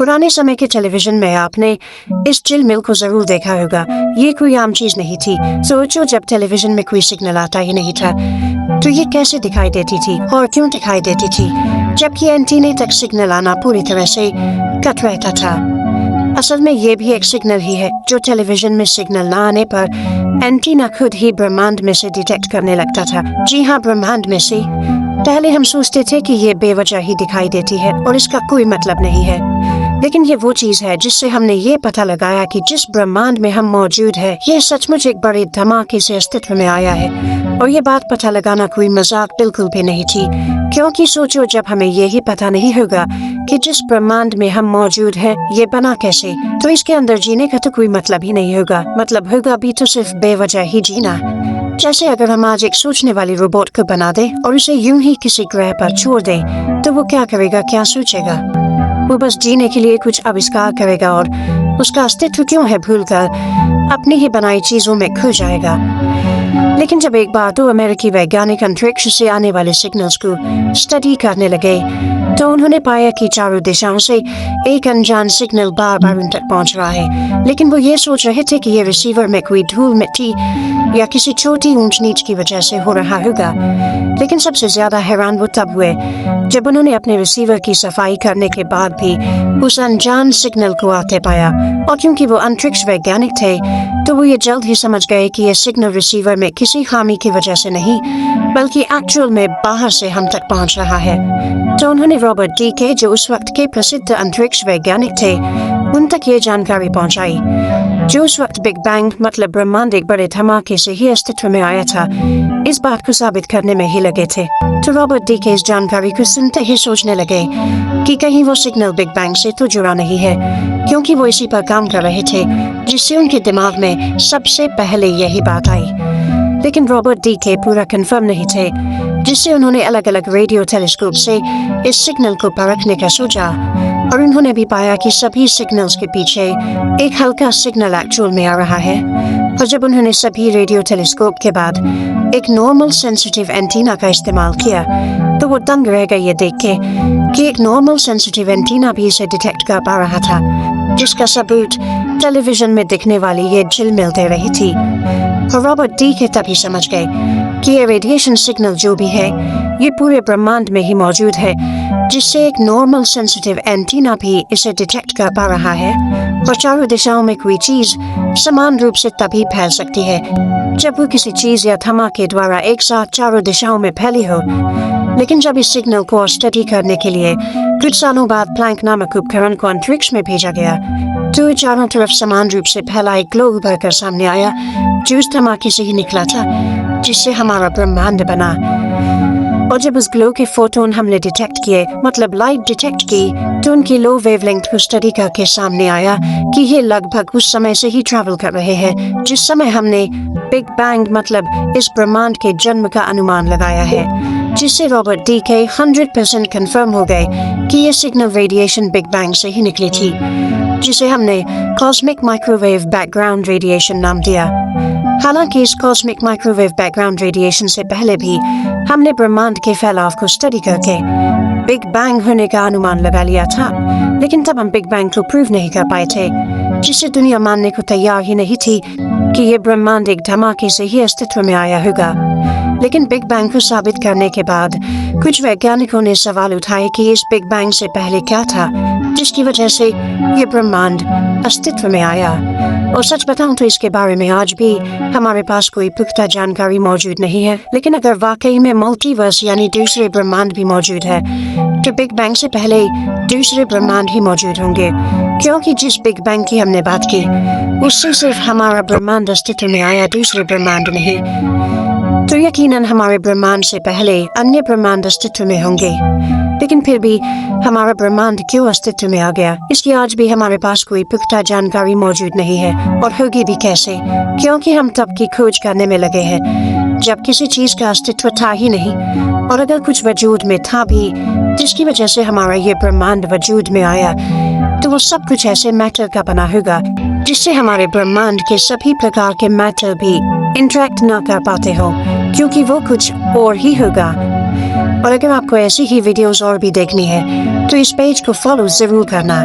पुराने समय के टेलीविजन में आपने इस चिल मिल को जरूर देखा होगा। ये कोई आम चीज नहीं थी। सोचो जब टेलीविजन में कोई सिग्नल आता ही नहीं था तो ये कैसे दिखाई देती थी और क्यों दिखाई देती थी, जबकि एंटीने तक सिग्नल आना पूरी तरह से कट रहता था। असल में ये भी एक सिग्नल ही है जो टेलीविजन में सिग्नल ना आने पर एंटीना खुद ही ब्रह्मांड में से डिटेक्ट करने लगता था। जी हाँ, ब्रह्मांड में से। पहले हम सोचते थे कि ये बेवजह ही दिखाई देती है और इसका कोई मतलब नहीं है, लेकिन ये वो चीज है जिससे हमने ये पता लगाया कि जिस ब्रह्मांड में हम मौजूद है ये सचमुच एक बड़े धमाके से अस्तित्व में आया है। और ये बात पता लगाना कोई मजाक बिल्कुल भी नहीं थी, क्योंकि सोचो जब हमें यही पता नहीं होगा कि जिस ब्रह्मांड में हम मौजूद है ये बना कैसे, तो इसके अंदर जीने का तो कोई मतलब ही नहीं होगा। मतलब होगा भी तो सिर्फ बेवजह ही जीना। जैसे अगर हम आज एक सोचने वाली रोबोट को बना दे और उसे यूं ही किसी ग्रह पर छोड़ दे तो वो क्या करेगा, क्या सोचेगा? वो बस जीने के लिए कुछ आविष्कार करेगा और उसका अस्तित्व क्यों है भूलकर अपनी ही बनाई चीजों में खो जाएगा। लेकिन जब एक बार तो अमेरिकी वैज्ञानिक अंतरिक्ष से आने वाले सिग्नल्स को स्टडी करने लगे तो उन्होंने पाया कि चारों दिशाओं से एक अनजान सिग्नल बार बार उन तक पहुंच रहा है। लेकिन वो ये सोच रहे थे कि ये रिसीवर में कोई धूल मिट्टी या किसी छोटी ऊंच नीच की वजह से हो रहा होगा। लेकिन सबसे ज्यादा हैरान वो तब हुए जब उन्होंने अपने रिसीवर की सफाई करने के बाद भी उस अनजान सिग्नल को आते पाया। और क्योंकि वो अंतरिक्ष वैज्ञानिक थे तो वो ये जल्द ही समझ गए कि ये सिग्नल रिसीवर में किसी खामी की वजह से नहीं बल्कि एक्चुअल में बाहर से हम तक पहुंच रहा है। तो उन्होंने रॉबर्ट डीके, जो उस वक्त के प्रसिद्ध अंतरिक्ष वैज्ञानिक थे, उन तक ये जानकारी पहुंचाई। जो उस वक्त बिग बैंग मतलब ब्रह्मांड एक बड़े धमाके से ही अस्तित्व में आया था, इस बात को साबित करने में ही लगे थे। तो रॉबर्ट डीके इस जानकारी को सुनते ही सोचने लगे कि कहीं वो सिग्नल बिग बैंग से तो जुड़ा नहीं है, क्योंकि वो इसी पर काम कर रहे थे जिससे उनके दिमाग में सबसे पहले यही बात आई। लेकिन रॉबर्ट डीके पूरा कंफर्म नहीं थे, जिससे उन्होंने अलग अलग रेडियो टेलीस्कोप से इस सिग्नल को परखने का सोचा। और उन्होंने भी पाया कि सभी सिग्नल्स के पीछे एक हल्का सिग्नल एक्चुअल में आ रहा है। और जब उन्होंने सभी रेडियो टेलीस्कोप के बाद एक नॉर्मल सेंसिटिव एंटीना का इस्तेमाल किया तो वो दंग रह गए ये देख के कि एक नॉर्मल सेंसिटिव एंटीना भी इसे डिटेक्ट कर पा रहा था, जिसका सबूत टेलीविजन में दिखने वाली ये झिलमिल दे रही थी। और रॉबर्ट डीके तभी समझ गए कि ये रेडिएशन सिग्नल जो भी है ये पूरे ब्रह्मांड में ही मौजूद है, जिससे एक नॉर्मल सेंसिटिव एंटीना भी इसे डिटेक्ट कर पा रहा है। और चारों दिशाओं में कोई चीज समान रूप से तभी फैल सकती है जब वो किसी चीज या धमाके द्वारा एक साथ चारों दिशाओं में फैली हो। लेकिन जब इस सिग्नल को स्टडी करने के लिए कुछ सालों बाद प्लैंक नामक उपकरण को अंतरिक्ष में भेजा गया तो चारों तरफ समान रूप से फैला एक ग्लो उभर कर सामने आया, जो उस धमाके से ही निकला था जिससे हमारा ब्रह्मांड बना। और जब उस ग्लो के फोटोन हमने डिटेक्ट किए, मतलब लाइट डिटेक्ट की, तो उनकी लो वेवलेंथ को स्टडी करके सामने आया कि ये लगभग उस समय से ही ट्रैवल कर रहे हैं जिस समय हमने बिग बैंग मतलब इस ब्रह्मांड के जन्म का अनुमान लगाया है, जिससे रॉबर्ट डीके 100% कंफर्म हो गए कि ये सिग्नल रेडिएशन बिग बैंग से ही निकली थी, जिसे हमने कॉस्मिक माइक्रोवेव बैकग्राउंड रेडिएशन नाम दिया। हालांकि इस कॉस्मिक माइक्रोवेव बैकग्राउंड रेडिएशन से पहले भी हमने ब्रह्मांड के फैलाव को स्टडी करके बिग बैंग होने का अनुमान लगा लिया था, लेकिन तब हम बिग बैंग को प्रूव नहीं कर पाए थे, जिससे दुनिया मानने को तैयार ही नहीं थी कि ये ब्रह्मांड एक धमाके से ही अस्तित्व में आया होगा। लेकिन बिग बैंग को साबित करने के बाद कुछ वैज्ञानिकों ने सवाल उठाए कि इस बिग बैंग से पहले क्या था जिसकी वजह से ये ब्रह्मांड अस्तित्व में आया। और सच बताऊं तो इसके बारे में आज भी हमारे पास कोई पुख्ता जानकारी मौजूद नहीं है। लेकिन अगर वाकई में मल्टीवर्स यानी दूसरे ब्रह्मांड भी मौजूद है तो बिग बैंग से पहले दूसरे ब्रह्मांड ही मौजूद होंगे, क्योंकि जिस बिग बैंग की हमने बात की उससे सिर्फ हमारा ब्रह्मांड अस्तित्व में आया, दूसरे ब्रह्मांड नहीं। तो यकीनन हमारे ब्रह्मांड से पहले अन्य ब्रह्मांड अस्तित्व में होंगे। लेकिन फिर भी हमारा ब्रह्मांड क्यों अस्तित्व में आ गया, इसकी आज भी हमारे पास कोई पुख्ता जानकारी मौजूद नहीं है। और होगी भी कैसे, क्योंकि हम तब की खोज करने में लगे हैं जब किसी चीज का अस्तित्व था ही नहीं, और अगर कुछ वजूद में था भी जिसकी वजह से हमारा ये ब्रह्मांड वजूद में आया तो वो सब कुछ ऐसे मैटर का बना होगा जिससे हमारे ब्रह्मांड के सभी प्रकार के मैटर भी इंटरेक्ट ना कर पाते हो, क्योंकि वो कुछ और ही होगा। और अगर आपको ऐसी ही वीडियोस और भी देखनी है तो इस पेज को फॉलो जरूर करना।